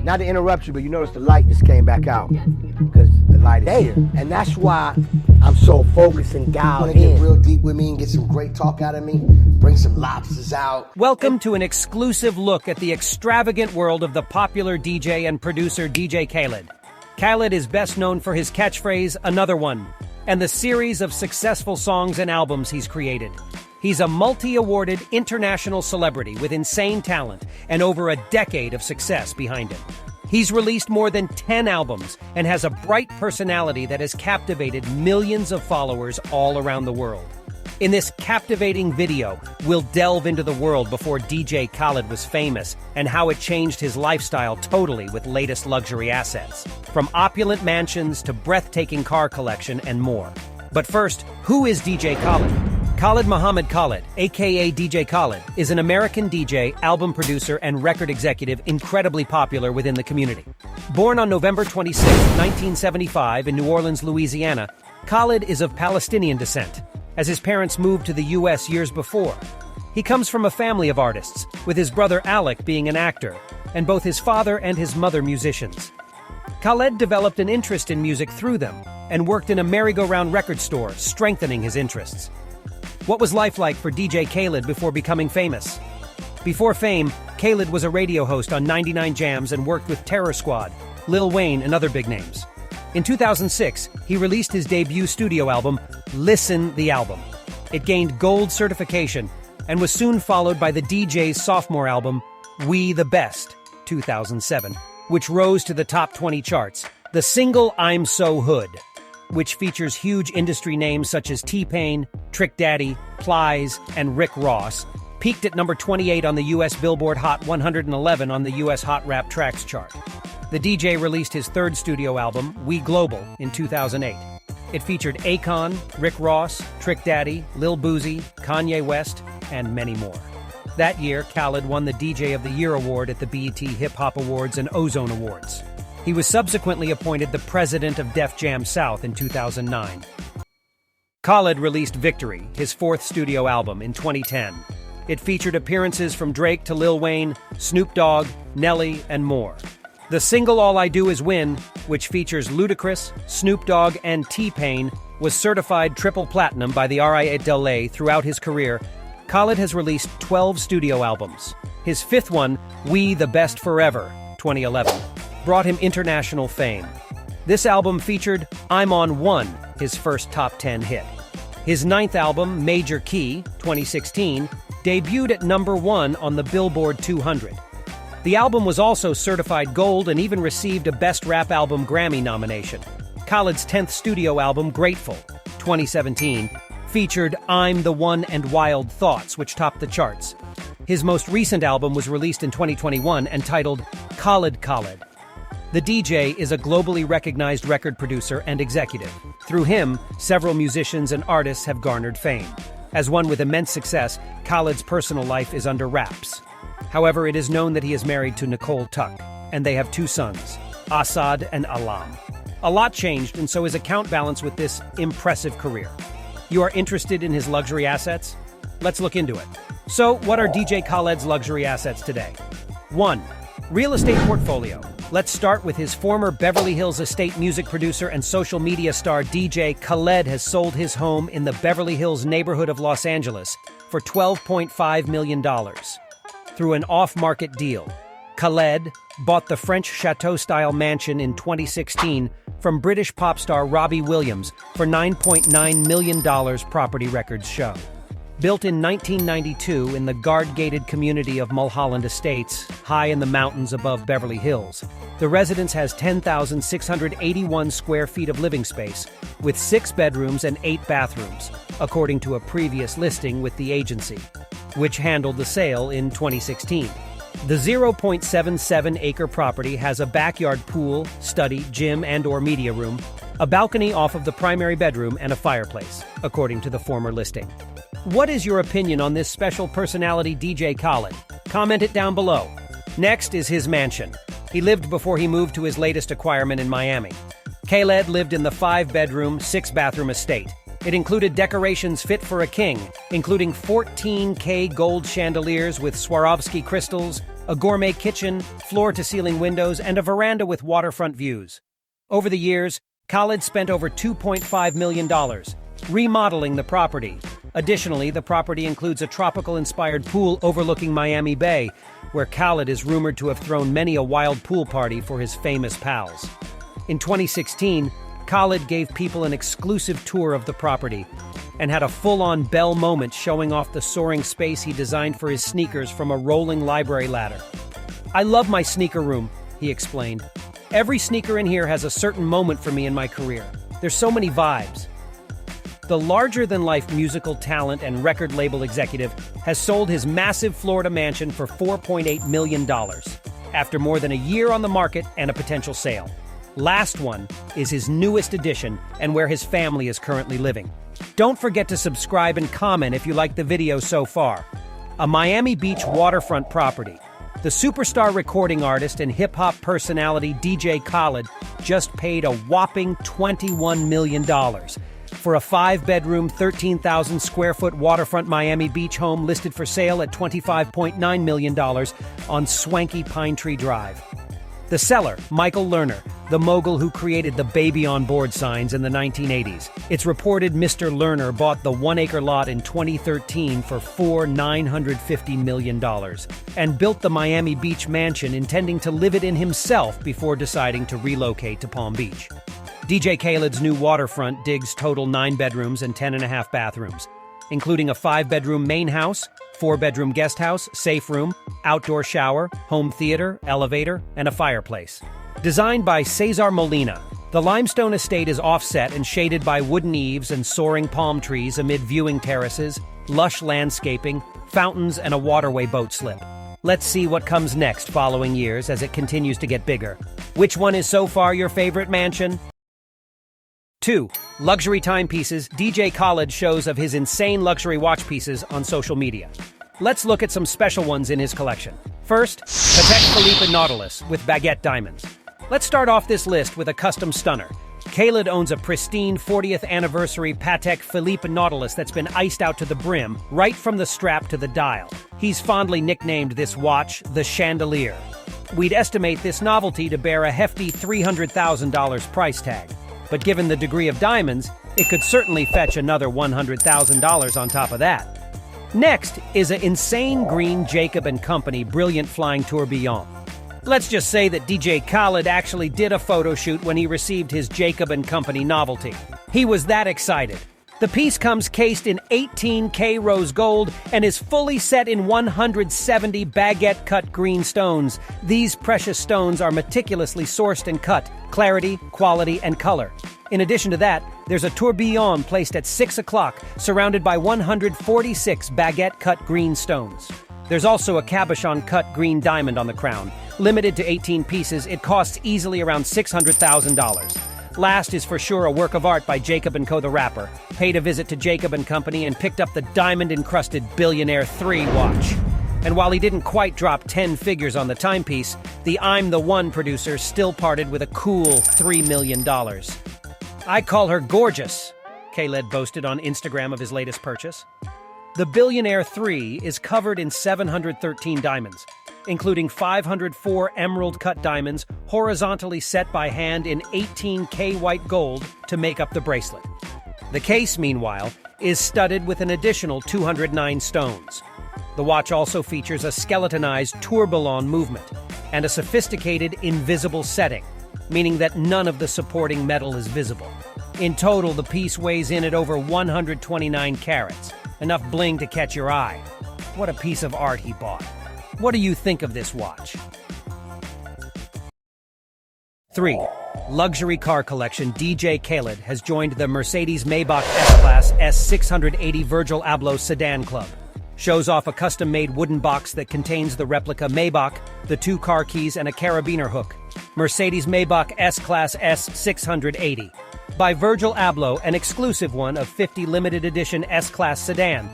Not to interrupt you, but you notice the light just came back out. Because the light is here. And that's why I'm so focused and dialed in. Get real deep with me and get some great talk out of me. Bring some lobsters out. Welcome to an exclusive look at the extravagant world of the popular DJ and producer DJ Khaled. Khaled is best known for his catchphrase, "Another One," and the series of successful songs and albums he's created. He's a multi-awarded international celebrity with insane talent and over a decade of success behind him. He's released more than 10 albums and has a bright personality that has captivated millions of followers all around the world. In this captivating video, we'll delve into the world before DJ Khaled was famous and how it changed his lifestyle totally with latest luxury assets, from opulent mansions to breathtaking car collection and more. But first, who is DJ Khaled? Khaled Muhammad Khaled, aka DJ Khaled, is an American DJ, album producer, and record executive incredibly popular within the community. Born on November 26, 1975 in New Orleans, Louisiana, Khaled is of Palestinian descent, as his parents moved to the U.S. years before. He comes from a family of artists, with his brother Alec being an actor, and both his father and his mother musicians. Khaled developed an interest in music through them, and worked in a merry-go-round record store, strengthening his interests. What was life like for DJ Khaled before becoming famous? Before fame, Khaled was a radio host on 99 Jams and worked with Terror Squad, Lil Wayne, and other big names. In 2006, he released his debut studio album, Listen the Album. It gained gold certification and was soon followed by the DJ's sophomore album, We the Best, 2007, which rose to the top 20 charts. The single I'm So Hood, which features huge industry names such as T-Pain, Trick Daddy, Plies, and Rick Ross, peaked at number 28 on the U.S. Billboard Hot 111 on the U.S. Hot Rap Tracks chart. The DJ released his third studio album, We Global, in 2008. It featured Akon, Rick Ross, Trick Daddy, Lil Boozy, Kanye West, and many more. That year, Khaled won the DJ of the Year award at the BET Hip Hop Awards and Ozone Awards. He was subsequently appointed the president of Def Jam South in 2009. Khaled released Victory, his fourth studio album, in 2010. It featured appearances from Drake to Lil Wayne, Snoop Dogg, Nelly, and more. The single All I Do Is Win, which features Ludacris, Snoop Dogg, and T-Pain, was certified triple platinum by the RIAA throughout his career. Khaled has released 12 studio albums. His fifth one, We the Best Forever, 2011, brought him international fame. This album featured I'm on One, his first top 10 hit. His ninth album, Major Key, 2016, debuted at number 1 on the Billboard 200. The album was also certified gold and even received a Best Rap Album Grammy nomination. Khaled's 10th studio album, Grateful, 2017, featured I'm the One and Wild Thoughts, which topped the charts. His most recent album was released in 2021 and titled Khaled Khaled. The DJ is a globally recognized record producer and executive. Through him, several musicians and artists have garnered fame. As one with immense success, Khaled's personal life is under wraps. However, it is known that he is married to Nicole Tuck, and they have 2 sons, Assad and Alam. A lot changed, and so his account balanced with this impressive career. You are interested in his luxury assets? Let's look into it. So, what are DJ Khaled's luxury assets today? 1. Real estate portfolio. Let's start with his former Beverly Hills estate music producer and social media star DJ Khaled has sold his home in the Beverly Hills neighborhood of Los Angeles for $12.5 million. Through an off-market deal, Khaled bought the French chateau-style mansion in 2016 from British pop star Robbie Williams for $9.9 million, property records show. Built in 1992 in the guard-gated community of Mulholland Estates, high in the mountains above Beverly Hills, the residence has 10,681 square feet of living space, with 6 bedrooms and 8 bathrooms, according to a previous listing with the agency, which handled the sale in 2016. The 0.77-acre property has a backyard pool, study, gym, and/or media room, a balcony off of the primary bedroom, and a fireplace, according to the former listing. What is your opinion on this special personality DJ Khaled? Comment it down below. Next is his mansion. He lived before he moved to his latest acquirement in Miami. Khaled lived in the 5-bedroom, 6-bathroom estate. It included decorations fit for a king, including 14K gold chandeliers with Swarovski crystals, a gourmet kitchen, floor-to-ceiling windows, and a veranda with waterfront views. Over the years, Khaled spent over $2.5 million remodeling the property. Additionally, the property includes a tropical-inspired pool overlooking Miami Bay, where Khaled is rumored to have thrown many a wild pool party for his famous pals. In 2016, Khaled gave people an exclusive tour of the property and had a full-on bell moment showing off the soaring space he designed for his sneakers from a rolling library ladder. "I love my sneaker room," he explained. "Every sneaker in here has a certain moment for me in my career. There's so many vibes." The larger-than-life musical talent and record label executive has sold his massive Florida mansion for $4.8 million, after more than a year on the market and a potential sale. Last one is his newest addition and where his family is currently living. Don't forget to subscribe and comment if you like the video so far. A Miami Beach waterfront property. The superstar recording artist and hip-hop personality DJ Khaled just paid a whopping $21 million for a 5-bedroom, 13,000-square-foot waterfront Miami Beach home listed for sale at $25.9 million on swanky Pine Tree Drive. The seller, Michael Lerner, the mogul who created the Baby on Board signs in the 1980s. It's reported Mr. Lerner bought the 1-acre lot in 2013 for $950 million and built the Miami Beach mansion intending to live it in himself before deciding to relocate to Palm Beach. DJ Khaled's new waterfront digs total 9 bedrooms and 10.5 bathrooms, including a 5-bedroom main house, 4-bedroom guest house, safe room, outdoor shower, home theater, elevator, and a fireplace. Designed by Cesar Molina, the limestone estate is offset and shaded by wooden eaves and soaring palm trees amid viewing terraces, lush landscaping, fountains, and a waterway boat slip. Let's see what comes next following years as it continues to get bigger. Which one is so far your favorite mansion? 2. Luxury timepieces. DJ Khaled shows of his insane luxury watch pieces on social media. Let's look at some special ones in his collection. First, Patek Philippe Nautilus with baguette diamonds. Let's start off this list with a custom stunner. Khaled owns a pristine 40th anniversary Patek Philippe Nautilus that's been iced out to the brim, right from the strap to the dial. He's fondly nicknamed this watch the Chandelier. We'd estimate this novelty to bear a hefty $300,000 price tag. But given the degree of diamonds, it could certainly fetch another $100,000 on top of that. Next is an insane green Jacob & Company Brilliant Flying Tourbillon. Let's just say that DJ Khaled actually did a photo shoot when he received his Jacob & Company novelty. He was that excited. The piece comes cased in 18K rose gold and is fully set in 170 baguette-cut green stones. These precious stones are meticulously sourced and cut, clarity, quality, and color. In addition to that, there's a tourbillon placed at 6 o'clock, surrounded by 146 baguette-cut green stones. There's also a cabochon-cut green diamond on the crown. Limited to 18 pieces, it costs easily around $600,000. Last is for sure a work of art by Jacob & Co. the rapper. Paid a visit to Jacob & Company and picked up the diamond-encrusted Billionaire 3 watch. And while he didn't quite drop 10 figures on the timepiece, the I'm the One producer still parted with a cool $3 million. "I call her gorgeous," Khaled boasted on Instagram of his latest purchase. The Billionaire 3 is covered in 713 diamonds, including 504 emerald-cut diamonds horizontally set by hand in 18K white gold to make up the bracelet. The case, meanwhile, is studded with an additional 209 stones. The watch also features a skeletonized tourbillon movement and a sophisticated invisible setting, meaning that none of the supporting metal is visible. In total, the piece weighs in at over 129 carats, enough bling to catch your eye. What a piece of art he bought. What do you think of this watch? 3. Luxury car collection. DJ Khaled has joined the Mercedes-Maybach S-Class S680 Virgil Abloh Sedan Club. Shows off a custom-made wooden box that contains the replica Maybach, the 2 car keys, and a carabiner hook. Mercedes-Maybach S-Class S680. By Virgil Abloh, an exclusive one of 50 limited edition S-Class sedan.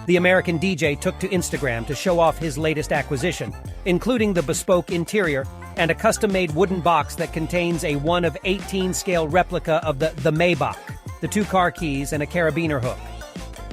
The American DJ took to Instagram to show off his latest acquisition, including the bespoke interior and a custom-made wooden box that contains a 1/18 scale replica of the Maybach, the 2 car keys, and a carabiner hook.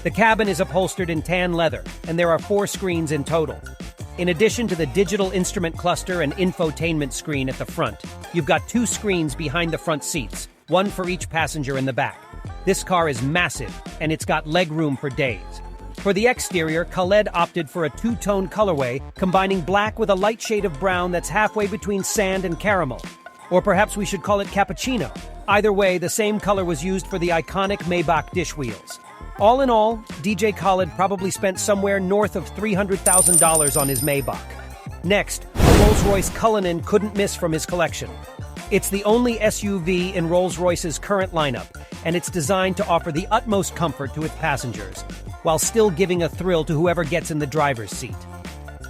The cabin is upholstered in tan leather, and there are 4 screens in total. In addition to the digital instrument cluster and infotainment screen at the front, you've got 2 screens behind the front seats, one for each passenger in the back. This car is massive, and it's got legroom for days. For the exterior, Khaled opted for a 2-tone colorway, combining black with a light shade of brown that's halfway between sand and caramel. Or perhaps we should call it cappuccino. Either way, the same color was used for the iconic Maybach dish wheels. All in all, DJ Khaled probably spent somewhere north of $300,000 on his Maybach. Next, the Rolls-Royce Cullinan couldn't miss from his collection. It's the only SUV in Rolls-Royce's current lineup, and it's designed to offer the utmost comfort to its passengers, while still giving a thrill to whoever gets in the driver's seat.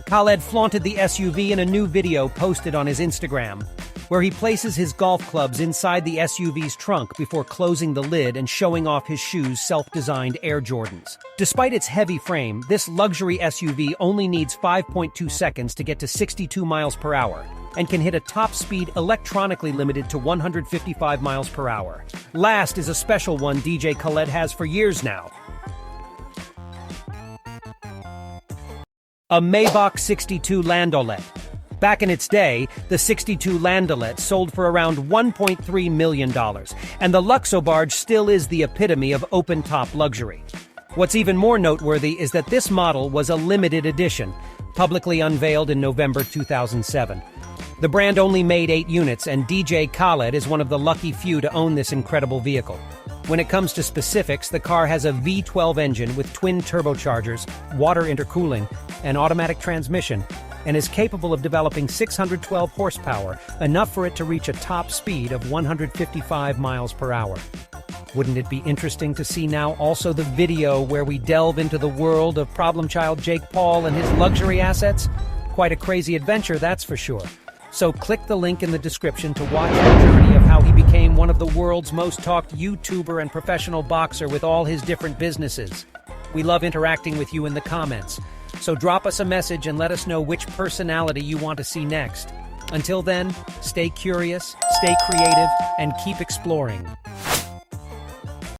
Khaled flaunted the SUV in a new video posted on his Instagram, where he places his golf clubs inside the SUV's trunk before closing the lid and showing off his shoes' self-designed Air Jordans. Despite its heavy frame, this luxury SUV only needs 5.2 seconds to get to 62 miles per hour and can hit a top speed electronically limited to 155 miles per hour. Last is a special one DJ Khaled has for years now. A Maybach 62 Landaulet. Back in its day, the 62 Landaulet sold for around $1.3 million, and the Luxobarge still is the epitome of open-top luxury. What's even more noteworthy is that this model was a limited edition, publicly unveiled in November 2007. The brand only made 8 units, and DJ Khaled is one of the lucky few to own this incredible vehicle. When it comes to specifics, the car has a V12 engine with twin turbochargers, water intercooling, and automatic transmission, and is capable of developing 612 horsepower, enough for it to reach a top speed of 155 miles per hour. Wouldn't it be interesting to see now also the video where we delve into the world of problem child Jake Paul and his luxury assets? Quite a crazy adventure, that's for sure. So click the link in the description to watch the journey of how he became one of the world's most talked YouTuber and professional boxer with all his different businesses. We love interacting with you in the comments. So drop us a message and let us know which personality you want to see next. Until then, stay curious, stay creative, and keep exploring.